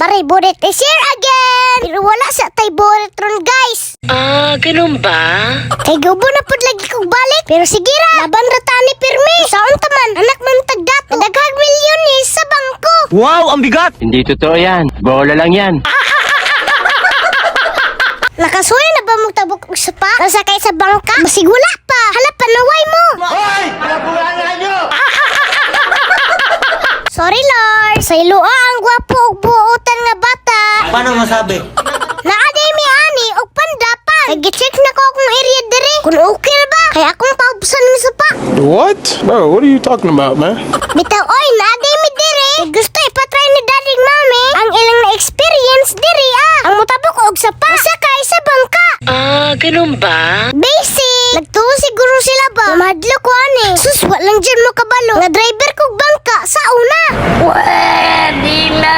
Maray Buret is here again. Pero wala sa tay Buret ron guys. Ganun ba? Kay gubo na pud lagi kog balik. Pero sige ra, laban ra ta ni pirmi. Saon taman, anak man tagdato. Daghang milyones sa bangko. Wow, ang bigat! Hindi totoo yan. Bola lang yan. Nakasuya na ba mong tabok og sapa? Nasakay sa bangka? Masigula pa. Hala, panaway mo. Hoy! Palabulangan nyo! Sorry Lord. Sa iloa ang gwapo og buotan nga bata. Paano masabi? Naaday mi ani og pandapan. Nag-check na ko akong area diri. Kung okay ra ba? Kaya akong paubusan ng sapa. What? Bro, what are you talking about, man? Bitaw, oy, naaday mi diri. Gusto ipatry ni daddy mami ang ilang na-experience diri Ang mutabok og sapa. Sakay sa bangka. Ganun ba? Basic. Nagtuo siguro sila ba? Namadlo ko ani. Sus, walang dyan mo kabalo. Nga driver kog bangka sa una. Pwede na!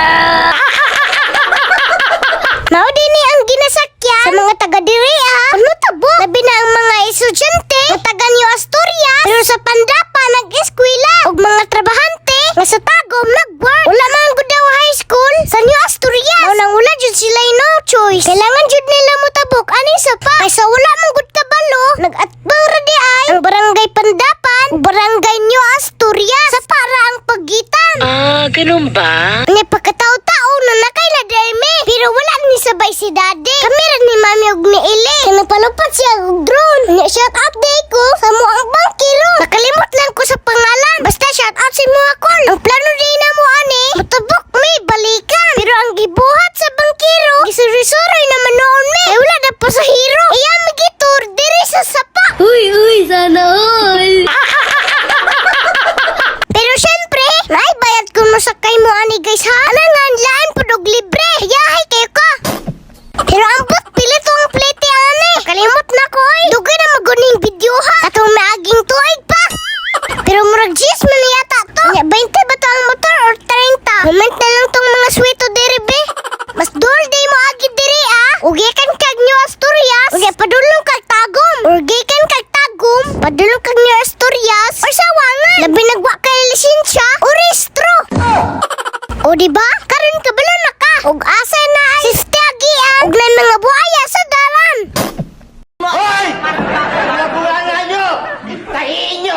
Mao dinhi ang ginasakyan sa mga taga diri Ano tabo? Labi na ang mga estudyante nga taga New Asturias. Pero sa Pandapa nag-eskwela ug mga trabahante nga sa Tagum nag-work. Wala man gud daw high school sa New Asturias. Mao nang wala jud sila no choice. Kailangan jud nila motabok ani sapa. Ay sa wala man gud kabalo, nag-atbang ra di ay ang barangay Pandapan ug barangay New Asturias sa para ang pagitan. Ganun ba? Ni pagkatao-tao na nakaila derme. Pero wala ni sabay si daddy. Kamera ni mami og ni Ili. Kaya napalupad siya og drone. Nya shout out day ko sa mo ang bangkiro. Nakalimot lang ko sa pangalan. Basta shout out si mo akol. Ang plano din na mo ani. Matabok may balikan. Pero ang gibuhat sa bangkiro. Gisuri-suri naman noon me. Ay wala na po sa hero. Iya magitur diri sa sapa. Uy, sana all! Pero syempre, naibayad ko mo sakay mo ani guys ha. Alangan lain pud og libre. Yahay kayo ka. Pero ambot pilit ang plete ani. Kalimot na ko oy. Dugay na maguning video ha. Katong maaging tuig pa. Pero murag gis man yata to. Nya 20 ba to ang motor or 30? Comment na lang tong mga sweeto diri be. Mas dol day mo agi diri Ug gikan kag New Asturias. Ug padulong kag Tagum. Ug gikan kag Tagum. Padulong kag New Asturias. Or sawangan. Labi nagwa kay lisensya o rehistro. O diba? Karon kabalo na ka. Ug asa na ay sistiagian. Ug na mga buhaya sa dalan. Hoy! Palabulangan nyo! Tahiin nyo!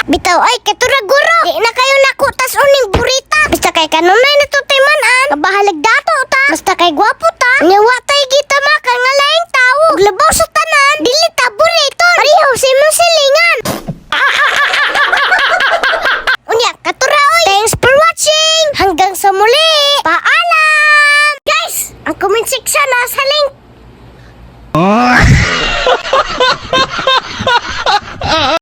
Bitaw ay katura guro. Di na kayo nakutas uning burita. Basta kay kanunay na tutiman-an. Kabahalag dato ta. Basta kay gwapo ta. Nyawa tay gita maka nga laing tao. Ug labaw sa tanan. Dili ta burito. Pariho sa imong silingan. Unya katura oy. Thanks for watching. Hanggang sa muli. Paalam. Guys, ang comment section nasa link.